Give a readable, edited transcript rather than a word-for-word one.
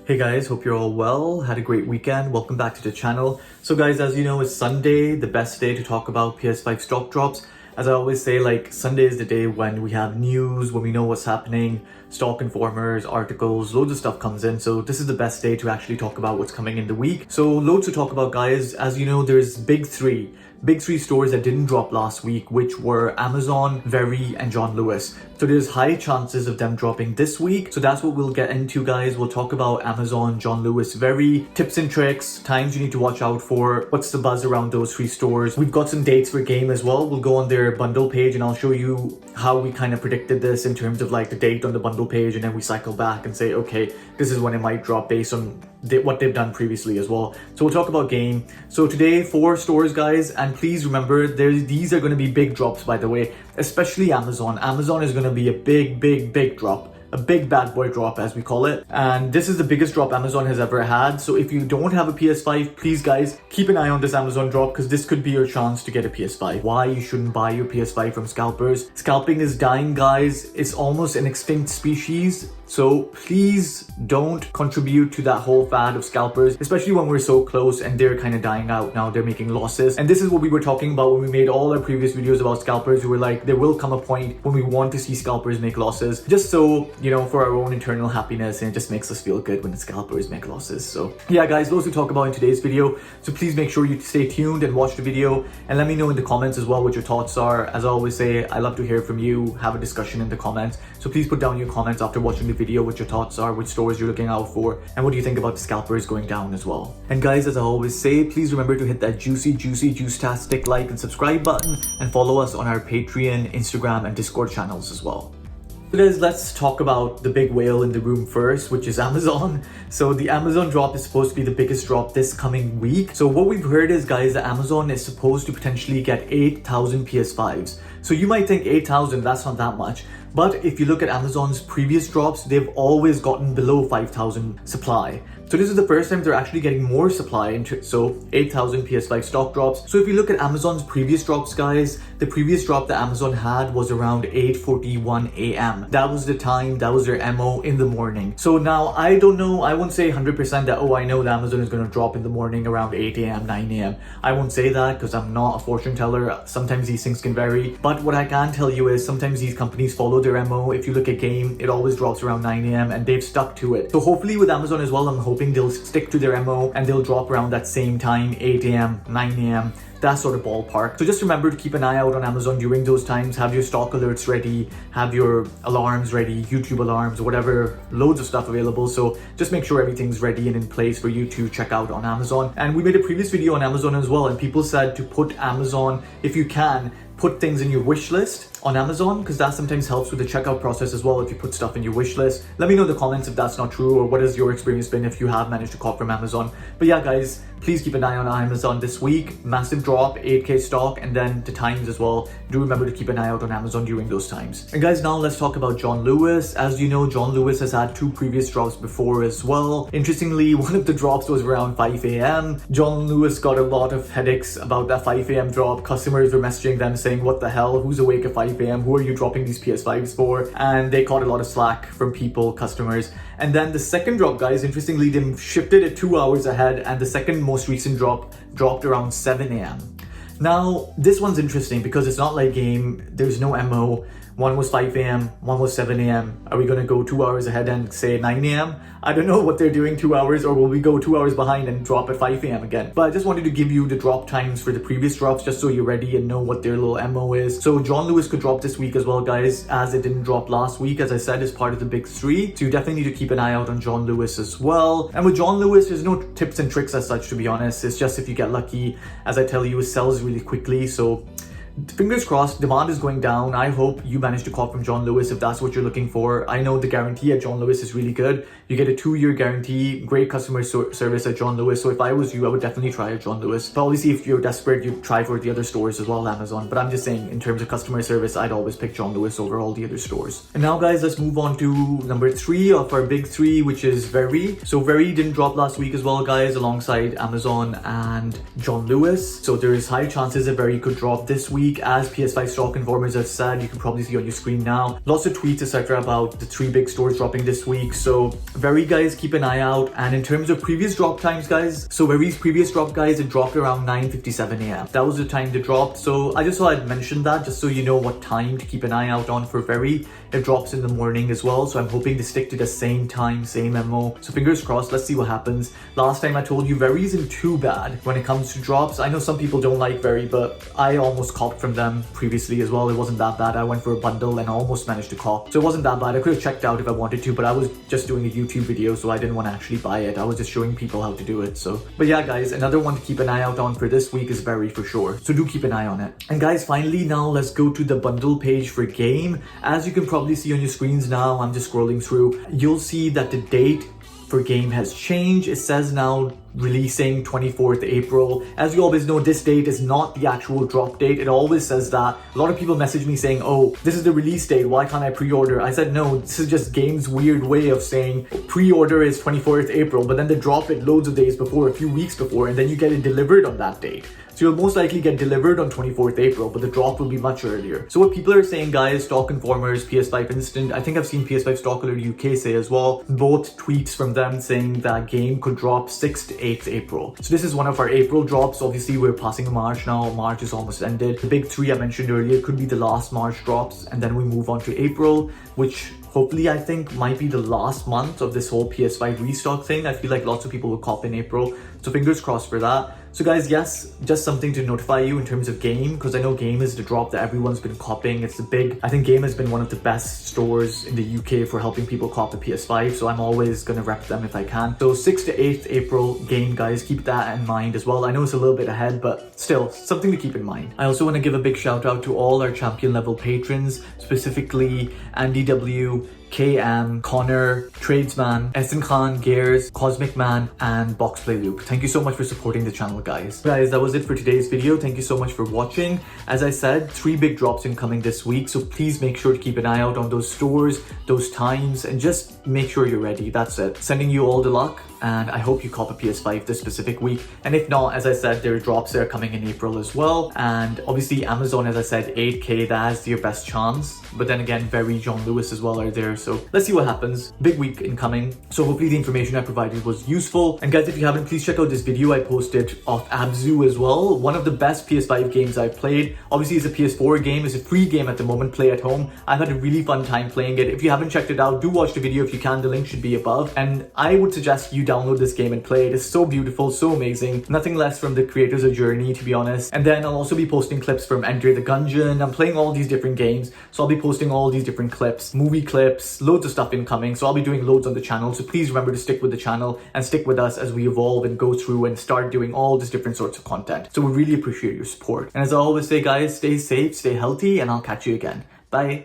Hey guys, hope you're all well. Had a great weekend. Welcome back to the channel. So guys, as you know, it's Sunday, the best day to talk about PS5 stock drops. As I always say, like Sunday is the day when we have news, when we know what's happening, stock informers, articles, loads of stuff comes in. So this is the best day to actually talk about what's coming in the week. So loads to talk about, guys. As you know, there's big three stores that didn't drop last week, which were Amazon, Very, and John Lewis. So there's high chances of them dropping this week. So that's what we'll get into, guys. We'll talk about Amazon, John Lewis, Very, tips and tricks, times you need to watch out for, what's the buzz around those three stores. We've got some dates for game as well. We'll go on their bundle page and I'll show you how we kind of predicted this in terms of like the date on the bundle page, and then we cycle back and say, okay, this is when it might drop based on what they've done previously as well. So we'll talk about game. So today, 4 stores, guys, and please remember, these are going to be big drops, by the way, especially Amazon. Amazon is going to be a big drop. A big bad boy drop, as we call it. And this is the biggest drop Amazon has ever had. So if you don't have a PS5, please guys, keep an eye on this Amazon drop, because this could be your chance to get a PS5. Why you shouldn't buy your PS5 from scalpers. Scalping is dying, guys. It's almost an extinct species. So please don't contribute to that whole fad of scalpers, especially when we're so close and they're kind of dying out now. They're making losses. And this is what we were talking about when we made all our previous videos about scalpers. We were like, there will come a point when we want to see scalpers make losses, just so, you know, for our own internal happiness, and it just makes us feel good when the scalpers make losses. So yeah, guys, those we talk about in today's video. So please make sure you stay tuned and watch the video, and let me know in the comments as well what your thoughts are. As I always say, I love to hear from you. Have a discussion in the comments. So please put down your comments after watching the video, what your thoughts are, which stores you're looking out for, and what do you think about the scalpers going down as well. And guys, as I always say, please remember to hit that juice-tastic like and subscribe button, and follow us on our Patreon, Instagram, and Discord channels as well. So guys, let's talk about the big whale in the room first, which is Amazon. So the Amazon drop is supposed to be the biggest drop this coming week. So what we've heard is, guys, that Amazon is supposed to potentially get 8,000 PS5s. So you might think 8,000, that's not that much. But if you look at Amazon's previous drops, they've always gotten below 5,000 supply. So this is the first time they're actually getting more supply, so 8,000 PS5 stock drops. So if you look at Amazon's previous drops, guys, the previous drop that Amazon had was around 8:41 a.m. That was the time, that was their MO in the morning. So now I don't know, I won't say 100% that, oh, I know that Amazon is going to drop in the morning around 8 a.m., 9 a.m. I won't say that because I'm not a fortune teller. Sometimes these things can vary. But what I can tell you is sometimes these companies follow their MO. If you look at game, it always drops around 9 a.m. and they've stuck to it. So hopefully with Amazon as well, I'm hoping they'll stick to their MO and they'll drop around that same time, 8 a.m., 9 a.m., that sort of ballpark. So just remember to keep an eye out on Amazon during those times. Have your stock alerts ready, have your alarms ready, YouTube alarms, whatever, loads of stuff available. So just make sure everything's ready and in place for you to check out on Amazon. And we made a previous video on Amazon as well, and people said to put Amazon, if you can, put things in your wish list on Amazon, because that sometimes helps with the checkout process as well if you put stuff in your wish list. Let me know in the comments if that's not true, or what has your experience been if you have managed to cop from Amazon. But yeah, guys, please keep an eye on Amazon this week. Massive drop, 8K stock, and then the times as well. Do remember to keep an eye out on Amazon during those times. And guys, now let's talk about John Lewis. As you know, John Lewis has had 2 previous drops before as well. Interestingly, one of the drops was around 5 a.m. John Lewis got a lot of headaches about that 5 a.m. drop. Customers were messaging them saying, what the hell, who's awake at 5 a.m.? Who are you dropping these PS5s for? And they caught a lot of slack from people, customers. And then the second drop, guys, interestingly, they shifted it 2 hours ahead, and the second most recent drop dropped around 7 a.m. Now, this one's interesting because it's not like game, there's no MO. One was 5 a.m., one was 7 a.m. Are we going to go 2 hours ahead and say 9 a.m.? I don't know what they're doing 2 hours, or will we go 2 hours behind and drop at 5 a.m. again? But I just wanted to give you the drop times for the previous drops just so you're ready and know what their little MO is. So John Lewis could drop this week as well, guys, as it didn't drop last week, as I said, is part of the big 3. So you definitely need to keep an eye out on John Lewis as well. And with John Lewis, there's no tips and tricks as such, to be honest. It's just if you get lucky, as I tell you, it sells really quickly. So fingers crossed, demand is going down. I hope you manage to cop from John Lewis if that's what you're looking for. I know the guarantee at John Lewis is really good. You get a 2-year guarantee, great customer service at John Lewis. So if I was you, I would definitely try at John Lewis. But obviously, if you're desperate, you try for the other stores as well, Amazon. But I'm just saying, in terms of customer service, I'd always pick John Lewis over all the other stores. And now, guys, let's move on to number 3 of our big 3, which is Very. So Very didn't drop last week as well, guys, alongside Amazon and John Lewis. So there is high chances that Very could drop this week. week, as PS5 Stock Informers have said, you can probably see on your screen now, lots of tweets etc about the 3 big stores dropping this week. So very guys, keep an eye out. And in terms of previous drop times guys, so Very's previous drop guys, it dropped around 9:57 a.m. That was the time to drop. So I just thought I'd mention that just so you know what time to keep an eye out on for Very. It drops in the morning as well, so I'm hoping to stick to the same time, same MO. So fingers crossed, let's see what happens. Last time I told you Very isn't too bad when it comes to drops. I know some people don't like Very, but I almost copped from them previously as well. It wasn't that bad. I went for a bundle and I almost managed to cop. So it wasn't that bad. I could have checked out if I wanted to, but I was just doing a YouTube video, so I didn't want to actually buy it. I was just showing people how to do it. So, but yeah guys, another one to keep an eye out on for this week is Very for sure. So do keep an eye on it. And guys, finally now let's go to the bundle page for Game. As you can probably see on your screens now, I'm just scrolling through, you'll see that the date for Game has changed. It says now releasing 24th April. As you always know, this date is not the actual drop date. It always says that. A lot of people message me saying, oh, this is the release date, why can't I pre-order? I said, no, this is just Game's weird way of saying pre-order is 24th April, but then they drop it loads of days before, a few weeks before, and then you get it delivered on that date. So you'll most likely get delivered on 24th April, but the drop will be much earlier. So what people are saying guys, Stock Informers, PS5 Instant, I think I've seen PS5 Stock Alert UK say as well, both tweets from them saying that Game could drop 6th to 8th April. So this is one of our April drops. Obviously we're passing March now, March is almost ended. The big 3 I mentioned earlier could be the last March drops, and then we move on to April, which hopefully I think might be the last month of this whole PS5 restock thing. I feel like lots of people will cop in April, so fingers crossed for that. So guys, yes, just something to notify you in terms of Game, because I know Game is the drop that everyone's been copping. It's the big, I think Game has been one of the best stores in the UK for helping people cop the PS5, so I'm always gonna rep them if I can. So 6th to 8th April Game guys, keep that in mind as well. I know it's a little bit ahead, but still something to keep in mind. I also want to give a big shout out to all our champion level patrons, specifically Andy W, KM, Connor, Tradesman, Essen Khan, Gears, Cosmic Man, and Boxplay Luke. Thank you so much for supporting the channel guys. Guys, that was it for today's video. Thank you so much for watching. As I said, 3 big drops incoming this week, so please make sure to keep an eye out on those stores, those times, and just make sure you're ready. That's it. Sending you all the luck, and I hope you cop a PS5 this specific week. And if not, as I said, there are drops that are coming in April as well. And obviously Amazon, as I said, 8K, that's your best chance. But then again, Very, John Lewis as well are there. So let's see what happens. Big week incoming. So hopefully the information I provided was useful. And guys, if you haven't, please check out this video I posted of Abzu as well. One of the best PS5 games I've played. Obviously it's a PS4 game. It's a free game at the moment. Play at home. I've had a really fun time playing it. If you haven't checked it out, do watch the video if you can. The link should be above. And I would suggest you download this game and play it. It's so beautiful, so amazing. Nothing less from the creators of Journey, to be honest. And then I'll also be posting clips from Enter the Gungeon. I'm playing all these different games, so I'll be posting all these different clips, movie clips, loads of stuff incoming. So I'll be doing loads on the channel. So please remember to stick with the channel and stick with us as we evolve and go through and start doing all these different sorts of content. So we really appreciate your support. And as I always say guys, stay safe, stay healthy, and I'll catch you again. Bye.